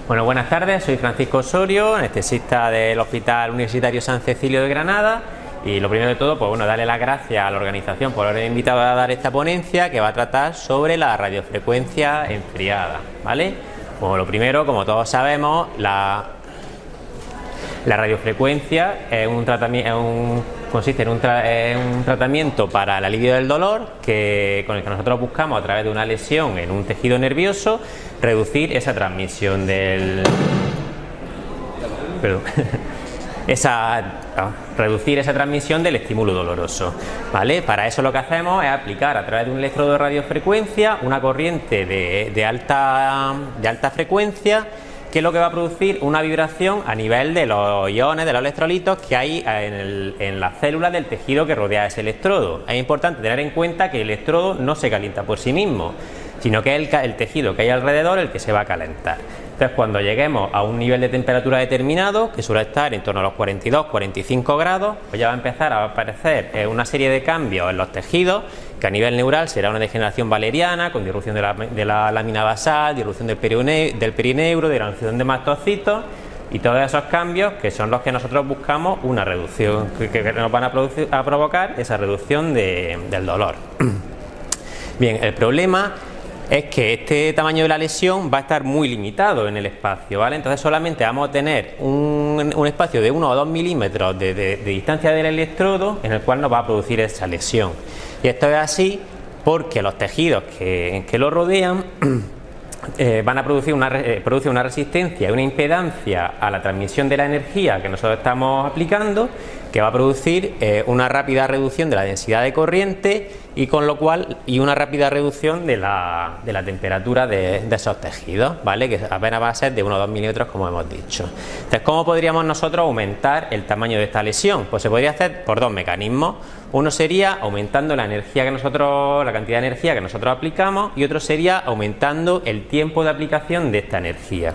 Bueno, buenas tardes, soy Francisco Osorio, anestesista del Hospital Universitario San Cecilio de Granada. Y lo primero de todo, pues bueno, darle las gracias a la organización por haber invitado a dar esta ponencia que va a tratar sobre la radiofrecuencia enfriada, ¿vale? Bueno, lo primero, como todos sabemos, la radiofrecuencia es un tratamiento, consiste en un tratamiento para el alivio del dolor con el que nosotros buscamos, a través de una lesión en un tejido nervioso, reducir esa transmisión del... Perdón. Reducir esa transmisión del estímulo doloroso, ¿vale? Para eso lo que hacemos es aplicar a través de un electrodo de radiofrecuencia una corriente de alta frecuencia, que es lo que va a producir una vibración a nivel de los iones, de los electrolitos que hay en las células del tejido que rodea ese electrodo. Es importante tener en cuenta que el electrodo no se calienta por sí mismo, sino que es el tejido que hay alrededor el que se va a calentar. Entonces, cuando lleguemos a un nivel de temperatura determinado, que suele estar en torno a los 42-45 grados, pues ya va a empezar a aparecer una serie de cambios en los tejidos, que a nivel neural será una degeneración valeriana, con disrupción de la lámina basal, disrupción del perineuro, degeneración de mastocitos, y todos esos cambios que son los que nosotros buscamos una reducción, que nos van a provocar esa reducción del dolor. Bien, el problema es que este tamaño de la lesión va a estar muy limitado en el espacio, ¿vale? Entonces solamente vamos a tener un espacio de 1 o 2 milímetros de distancia del electrodo en el cual nos va a producir esa lesión. Y esto es así porque los tejidos que lo rodean van a producir una resistencia y una impedancia a la transmisión de la energía que nosotros estamos aplicando, que va a producir una rápida reducción de la densidad de corriente y una rápida reducción de la temperatura de esos tejidos, ¿vale? Que apenas va a ser de 1 o 2 milímetros, como hemos dicho. Entonces, ¿cómo podríamos nosotros aumentar el tamaño de esta lesión? Pues se podría hacer por dos mecanismos. Uno sería aumentando la cantidad de energía que nosotros aplicamos, y otro sería aumentando el tiempo de aplicación de esta energía.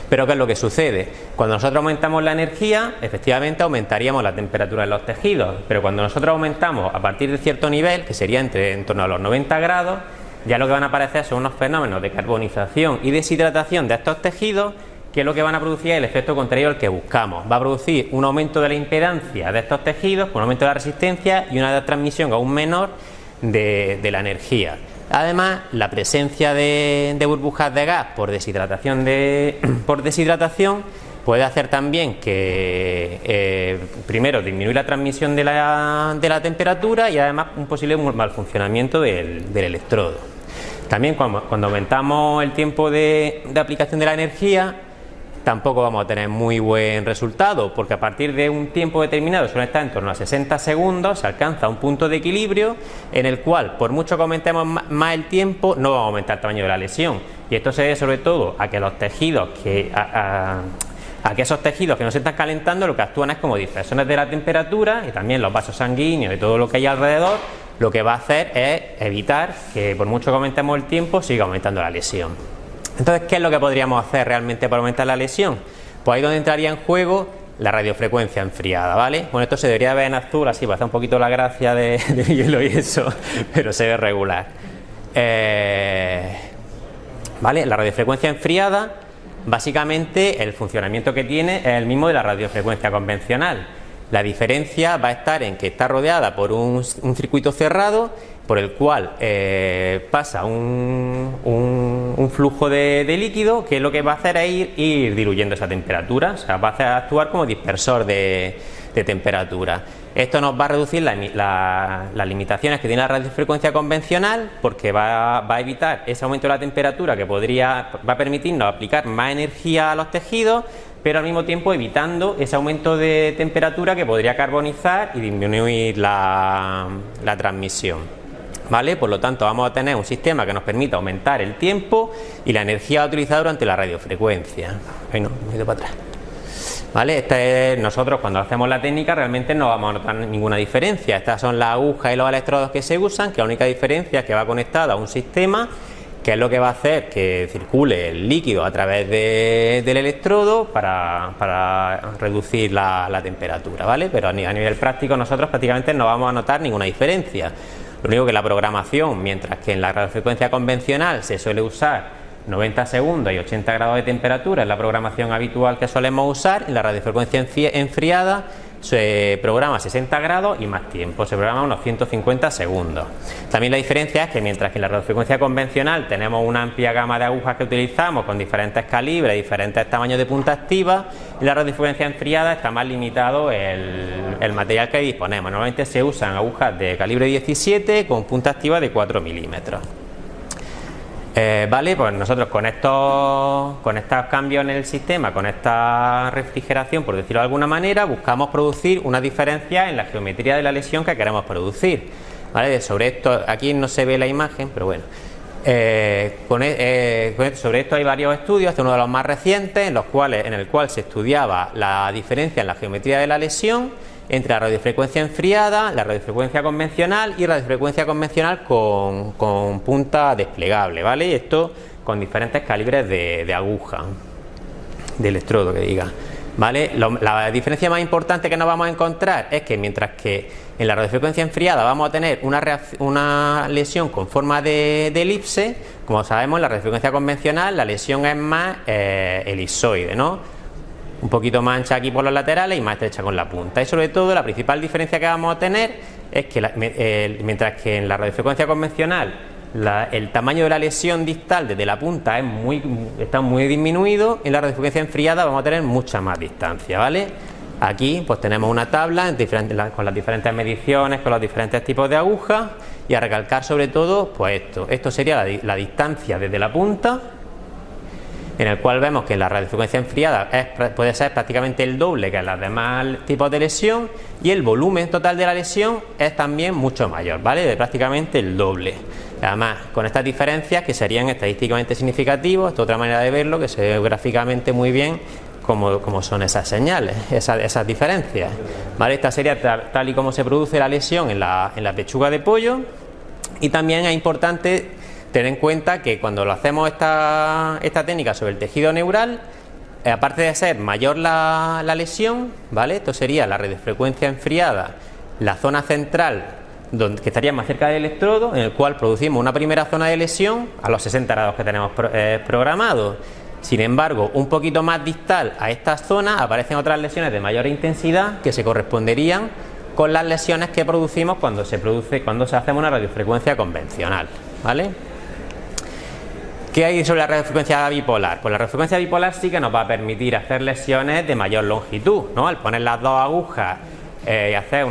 Pero ¿qué es lo que sucede? Cuando nosotros aumentamos la energía, efectivamente aumentaríamos la temperatura de los tejidos, pero cuando nosotros aumentamos a partir de cierto nivel, que sería en torno a los 90 grados, ya lo que van a aparecer son unos fenómenos de carbonización y deshidratación de estos tejidos, que es lo que van a producir el efecto contrario al que buscamos. Va a producir un aumento de la impedancia de estos tejidos, un aumento de la resistencia y una transmisión aún menor de la energía. Además, la presencia de burbujas de gas por deshidratación puede hacer también que primero disminuir la transmisión de la temperatura, y además un posible mal funcionamiento del electrodo. También cuando aumentamos el tiempo de aplicación de la energía, tampoco vamos a tener muy buen resultado, porque a partir de un tiempo determinado, suele estar en torno a 60 segundos, se alcanza un punto de equilibrio en el cual, por mucho que aumentemos más el tiempo, no vamos a aumentar el tamaño de la lesión. Y esto se debe sobre todo a que los tejidos que esos tejidos que no se están calentando, lo que actúan es como dispersores de la temperatura, y también los vasos sanguíneos y todo lo que hay alrededor, lo que va a hacer es evitar que, por mucho que aumentemos el tiempo, siga aumentando la lesión. Entonces, ¿qué es lo que podríamos hacer realmente para aumentar la lesión? Pues ahí donde entraría en juego la radiofrecuencia enfriada, ¿vale? Bueno, esto se debería ver en azul, así para hacer un poquito la gracia de hielo y eso, pero se ve regular. ¿Vale? La radiofrecuencia enfriada, básicamente el funcionamiento que tiene es el mismo de la radiofrecuencia convencional. La diferencia va a estar en que está rodeada por un circuito cerrado, por el cual pasa un flujo de líquido, que lo que va a hacer es ir diluyendo esa temperatura, o sea, va a hacer actuar como dispersor de temperatura. Esto nos va a reducir las limitaciones que tiene la radiofrecuencia convencional, porque va a evitar ese aumento de la temperatura que va a permitirnos aplicar más energía a los tejidos, pero al mismo tiempo evitando ese aumento de temperatura que podría carbonizar y disminuir la transmisión. ¿Vale? Por lo tanto, vamos a tener un sistema que nos permita aumentar el tiempo y la energía utilizada durante la radiofrecuencia. Ay, no, me he ido para atrás. ¿Vale? Nosotros cuando hacemos la técnica realmente no vamos a notar ninguna diferencia. Estas son las agujas y los electrodos que se usan, que la única diferencia es que va conectado a un sistema que es lo que va a hacer que circule el líquido a través del electrodo para reducir la temperatura, ¿vale? Pero a nivel práctico nosotros prácticamente no vamos a notar ninguna diferencia. Lo único que la programación, mientras que en la radiofrecuencia convencional se suele usar 90 segundos y 80 grados de temperatura es la programación habitual que solemos usar. En la radiofrecuencia enfriada se programa 60 grados y más tiempo, se programa unos 150 segundos. También la diferencia es que mientras que en la radiofrecuencia convencional tenemos una amplia gama de agujas que utilizamos con diferentes calibres, diferentes tamaños de punta activa, en la radiofrecuencia enfriada está más limitado el material que disponemos. Normalmente se usan agujas de calibre 17 con punta activa de 4 milímetros. Vale, pues nosotros con estos cambios en el sistema, con esta refrigeración, por decirlo de alguna manera, buscamos producir una diferencia en la geometría de la lesión que queremos producir. ¿Vale? Sobre esto, aquí no se ve la imagen, pero bueno. Sobre esto hay varios estudios, este es uno de los más recientes, en el cual se estudiaba la diferencia en la geometría de la lesión entre la radiofrecuencia enfriada, la radiofrecuencia convencional y radiofrecuencia convencional con punta desplegable, ¿vale? Y esto con diferentes calibres de aguja, de electrodo que diga, ¿vale? La diferencia más importante que nos vamos a encontrar es que mientras que en la radiofrecuencia enfriada vamos a tener una lesión con forma de elipse, como sabemos en la radiofrecuencia convencional la lesión es más elipsoide, ¿no? Un poquito más ancha aquí por los laterales y más estrecha con la punta. Y sobre todo la principal diferencia que vamos a tener es que mientras que en la radiofrecuencia convencional el tamaño de la lesión distal desde la punta está muy disminuido, en la radiofrecuencia enfriada vamos a tener mucha más distancia, ¿vale? Aquí pues tenemos una tabla con las diferentes mediciones, con los diferentes tipos de agujas, y a recalcar sobre todo pues esto sería la distancia desde la punta, en el cual vemos que la radiofrecuencia enfriada puede ser prácticamente el doble que en los demás tipos de lesión, y el volumen total de la lesión es también mucho mayor, ¿vale? De prácticamente el doble. Además, con estas diferencias que serían estadísticamente significativos, esta otra manera de verlo que se ve gráficamente muy bien cómo son esas señales, esas diferencias, ¿vale? Esta sería tal y como se produce la lesión en la pechuga de pollo. Y también es importante tener en cuenta que cuando lo hacemos esta técnica sobre el tejido neural, aparte de ser mayor la lesión, ¿vale? Esto sería la radiofrecuencia enfriada, la zona central que estaría más cerca del electrodo, en el cual producimos una primera zona de lesión a los 60 grados que tenemos programados. Sin embargo, un poquito más distal a esta zona aparecen otras lesiones de mayor intensidad que se corresponderían con las lesiones que producimos cuando se hace una radiofrecuencia convencional, ¿vale? ¿Qué hay sobre la radiofrecuencia bipolar? Pues la radiofrecuencia bipolar sí que nos va a permitir hacer lesiones de mayor longitud, ¿no? Al poner las dos agujas y hacer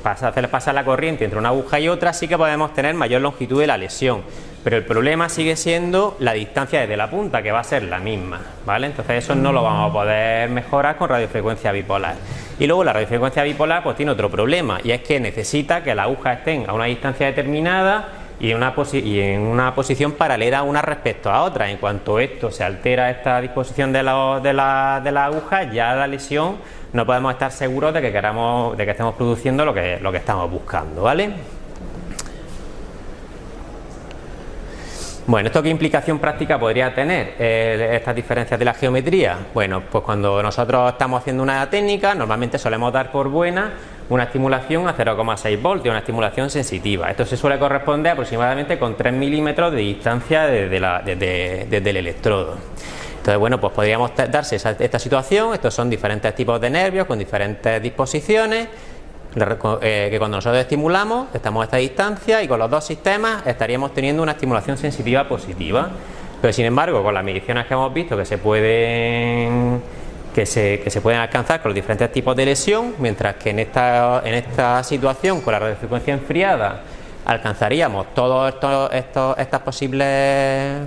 hacer pasar la corriente entre una aguja y otra, sí que podemos tener mayor longitud de la lesión, pero el problema sigue siendo la distancia desde la punta, que va a ser la misma, ¿vale? Entonces eso no lo vamos a poder mejorar con radiofrecuencia bipolar. Y luego la radiofrecuencia bipolar pues tiene otro problema, y es que necesita que las agujas estén a una distancia determinada y en una posición paralela una respecto a otra. En cuanto esto se altera, esta disposición de la aguja, ya la lesión no podemos estar seguros de que estemos produciendo lo que estamos buscando, ¿vale? Bueno, ¿esto qué implicación práctica podría tener estas diferencias de la geometría? Bueno, pues cuando nosotros estamos haciendo una técnica, normalmente solemos dar por buena una estimulación a 0,6 voltios, una estimulación sensitiva. Esto se suele corresponder aproximadamente con 3 milímetros de distancia desde el electrodo. Entonces, bueno, pues podríamos darse esta situación. Estos son diferentes tipos de nervios con diferentes disposiciones, que cuando nosotros estimulamos estamos a esta distancia, y con los dos sistemas estaríamos teniendo una estimulación sensitiva positiva. Pero sin embargo, con las mediciones que hemos visto que se pueden alcanzar con los diferentes tipos de lesión, mientras que en esta situación con la radiofrecuencia enfriada alcanzaríamos todas estas posibles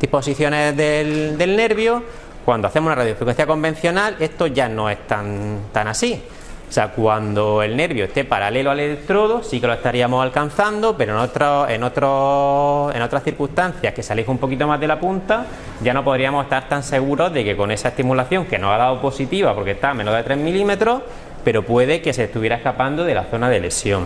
disposiciones del nervio, cuando hacemos una radiofrecuencia convencional esto ya no es tan así. O sea, cuando el nervio esté paralelo al electrodo sí que lo estaríamos alcanzando, pero en otras circunstancias que se aleja un poquito más de la punta, ya no podríamos estar tan seguros de que con esa estimulación, que nos ha dado positiva porque está a menos de 3 milímetros, pero puede que se estuviera escapando de la zona de lesión.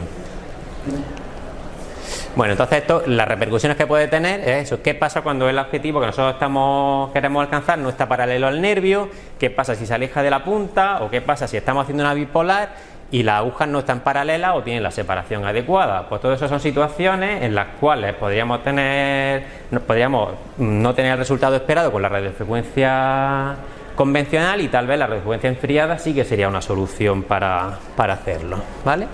Bueno, entonces las repercusiones que puede tener es eso. ¿Qué pasa cuando el objetivo que nosotros queremos alcanzar no está paralelo al nervio? ¿Qué pasa si se aleja de la punta? ¿O qué pasa si estamos haciendo una bipolar y las agujas no están paralelas o tienen la separación adecuada. Pues todo eso son situaciones en las cuales podríamos no tener el resultado esperado con la radiofrecuencia convencional, y tal vez la radiofrecuencia enfriada sí que sería una solución para hacerlo, ¿vale?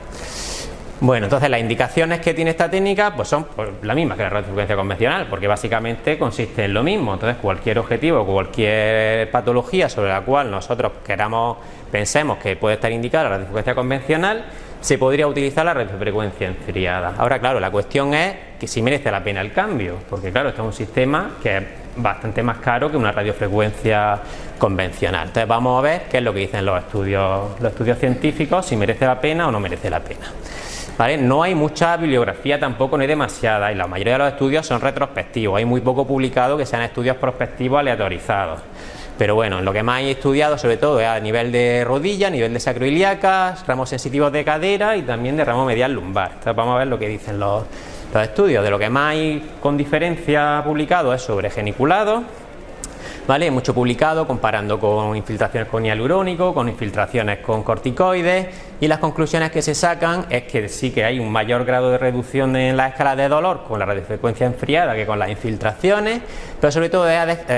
Bueno, entonces las indicaciones que tiene esta técnica pues son las mismas que la radiofrecuencia convencional, porque básicamente consiste en lo mismo. Entonces cualquier objetivo, cualquier patología sobre la cual nosotros pensemos que puede estar indicada la radiofrecuencia convencional, se podría utilizar la radiofrecuencia enfriada. Ahora, claro, la cuestión es que si merece la pena el cambio, porque claro, esto es un sistema que es bastante más caro que una radiofrecuencia convencional. Entonces vamos a ver qué es lo que dicen los estudios científicos, si merece la pena o no merece la pena. ¿Vale? No hay mucha bibliografía tampoco, no hay demasiada, y la mayoría de los estudios son retrospectivos. Hay muy poco publicado que sean estudios prospectivos aleatorizados. Pero bueno, lo que más he estudiado sobre todo es a nivel de rodilla, a nivel de sacroiliacas, ramos sensitivos de cadera y también de ramo medial lumbar. Entonces vamos a ver lo que dicen los estudios. De lo que más hay con diferencia publicado es sobre geniculado, ¿vale? Hay mucho publicado comparando con infiltraciones con hialurónico, con infiltraciones con corticoides, y las conclusiones que se sacan es que sí que hay un mayor grado de reducción en la escala de dolor con la radiofrecuencia enfriada que con las infiltraciones, pero sobre todo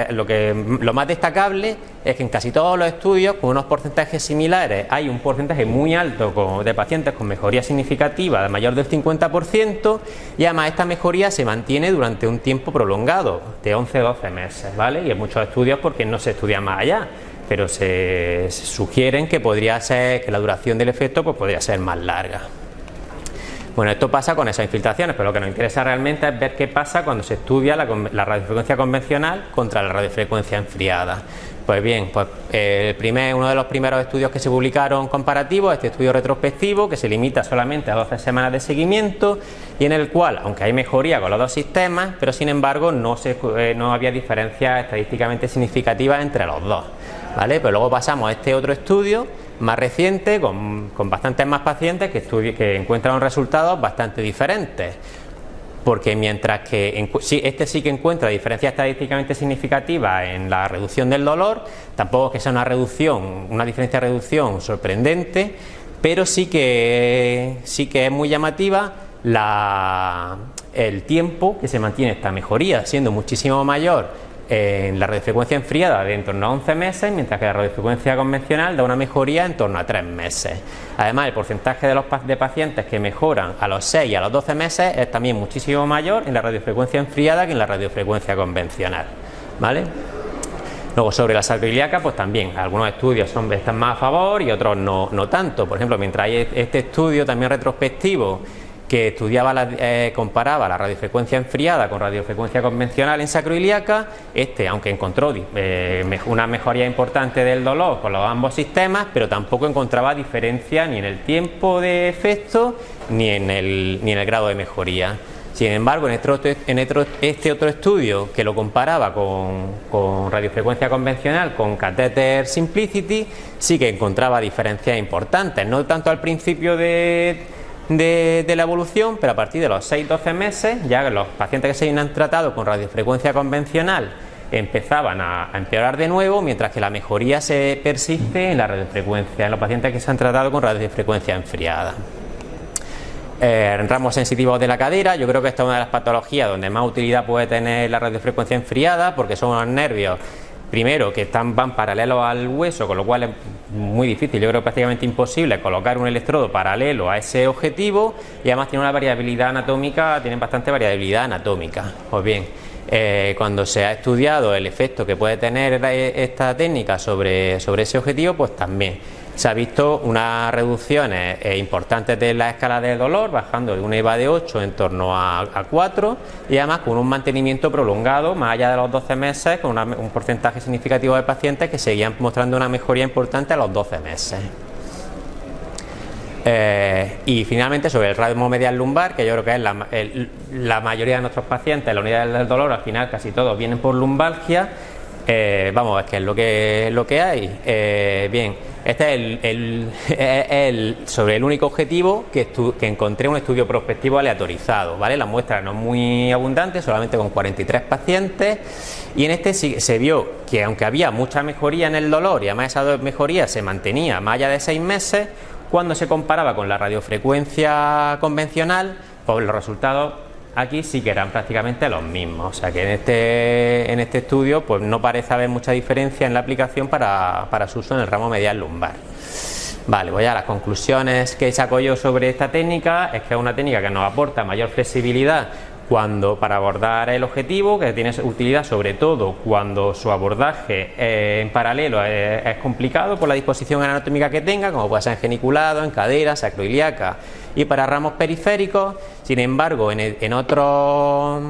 lo más destacable es que en casi todos los estudios con unos porcentajes similares hay un porcentaje muy alto de pacientes con mejoría significativa de mayor del 50%, y además esta mejoría se mantiene durante un tiempo prolongado de 11-12 meses, ¿vale? Y en muchos estudios porque no se estudia más allá, pero se sugieren que podría ser que la duración del efecto pues podría ser más larga. Bueno, esto pasa con esas infiltraciones, pero lo que nos interesa realmente es ver qué pasa cuando se estudia la radiofrecuencia convencional contra la radiofrecuencia enfriada. Pues bien, uno de los primeros estudios que se publicaron comparativos, este estudio retrospectivo, que se limita solamente a 12 semanas de seguimiento, y en el cual, aunque hay mejoría con los dos sistemas, pero sin embargo no había diferencias estadísticamente significativas entre los dos, ¿vale? Pero luego pasamos a este otro estudio más reciente, con bastantes más pacientes que encuentran resultados bastante diferentes. Porque mientras que este sí que encuentra diferencias estadísticamente significativas en la reducción del dolor, tampoco es que sea una diferencia de reducción sorprendente, pero sí que es muy llamativa el tiempo que se mantiene esta mejoría, siendo muchísimo mayor en la radiofrecuencia enfriada de en torno a 11 meses, mientras que la radiofrecuencia convencional da una mejoría en torno a 3 meses. Además, el porcentaje de pacientes que mejoran a los 6 y a los 12 meses es también muchísimo mayor en la radiofrecuencia enfriada que en la radiofrecuencia convencional, ¿vale? Luego, sobre la sacroiliaca, pues también algunos estudios están más a favor y otros no tanto. Por ejemplo, mientras hay este estudio también retrospectivo que comparaba la radiofrecuencia enfriada con radiofrecuencia convencional en sacroiliaca, aunque encontró una mejoría importante del dolor con los ambos sistemas, pero tampoco encontraba diferencia ni en el tiempo de efecto ni en el grado de mejoría. Sin embargo, en este otro estudio que lo comparaba con radiofrecuencia convencional con catéter Simplicity, sí que encontraba diferencias importantes, no tanto al principio de la evolución, pero a partir de los 6-12 meses, ya los pacientes que se habían tratado con radiofrecuencia convencional empezaban a empeorar de nuevo, mientras que la mejoría se persiste en la radiofrecuencia, en los pacientes que se han tratado con radiofrecuencia enfriada. En ramos sensitivos de la cadera, yo creo que esta es una de las patologías donde más utilidad puede tener la radiofrecuencia enfriada, porque son unos nervios, primero, que van paralelos al hueso, con lo cual es muy difícil, yo creo prácticamente imposible colocar un electrodo paralelo a ese objetivo, y además tienen bastante variabilidad anatómica. Pues bien, cuando se ha estudiado el efecto que puede tener esta técnica sobre ese objetivo, pues también se ha visto unas reducciones importantes de la escala de dolor, bajando de una EVA de 8 en torno a 4, y además con un mantenimiento prolongado más allá de los 12 meses, con un porcentaje significativo de pacientes que seguían mostrando una mejoría importante a los 12 meses. Y finalmente, sobre el ramo medial lumbar, que yo creo que es la mayoría de nuestros pacientes, la unidad del dolor, al final casi todos vienen por lumbalgia. Vamos a ver qué es lo que hay. Bien, este es sobre el único objetivo que encontré un estudio prospectivo aleatorizado, ¿vale? La muestra no es muy abundante, solamente con 43 pacientes, y en este se vio que aunque había mucha mejoría en el dolor y además esa mejoría se mantenía más allá de 6 meses, cuando se comparaba con la radiofrecuencia convencional, pues los resultados aquí sí que eran prácticamente los mismos. O sea que en este estudio pues no parece haber mucha diferencia en la aplicación para su uso en el ramo medial lumbar. Vale, voy a las conclusiones que saco yo sobre esta técnica. Es que es una técnica que nos aporta mayor flexibilidad para abordar el objetivo, que tiene utilidad sobre todo cuando su abordaje en paralelo es complicado por la disposición anatómica que tenga, como puede ser en geniculado, en cadera, sacroiliaca y para ramos periféricos. Sin embargo, en otros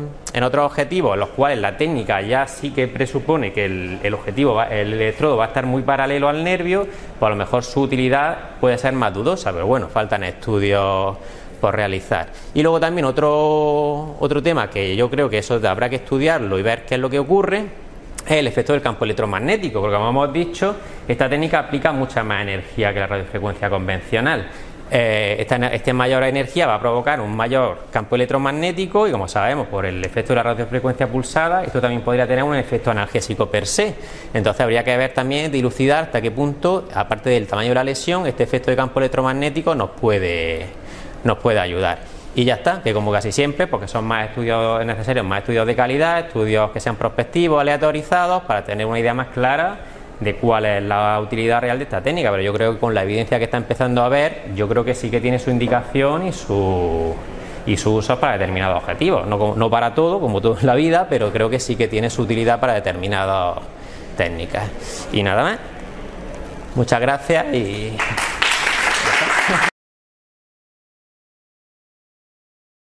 objetivos, en los cuales la técnica ya sí que presupone que el electrodo va a estar muy paralelo al nervio, pues a lo mejor su utilidad puede ser más dudosa, pero bueno, faltan estudios por realizar. Y luego también otro tema que yo creo que eso habrá que estudiarlo y ver qué es lo que ocurre, es el efecto del campo electromagnético, porque como hemos dicho, esta técnica aplica mucha más energía que la radiofrecuencia convencional. Esta mayor energía va a provocar un mayor campo electromagnético y, como sabemos, por el efecto de la radiofrecuencia pulsada, esto también podría tener un efecto analgésico per se. Entonces habría que ver también, dilucidar hasta qué punto, aparte del tamaño de la lesión, este efecto de campo electromagnético nos puede ayudar. Y ya está, que como casi siempre, porque son más estudios necesarios, más estudios de calidad, estudios que sean prospectivos, aleatorizados, para tener una idea más clara de cuál es la utilidad real de esta técnica. Pero yo creo que con la evidencia que está empezando a ver, yo creo que sí que tiene su indicación y su uso para determinados objetivos, no para todo, como todo en la vida, pero creo que sí que tiene su utilidad para determinadas técnicas. Y nada más, muchas gracias y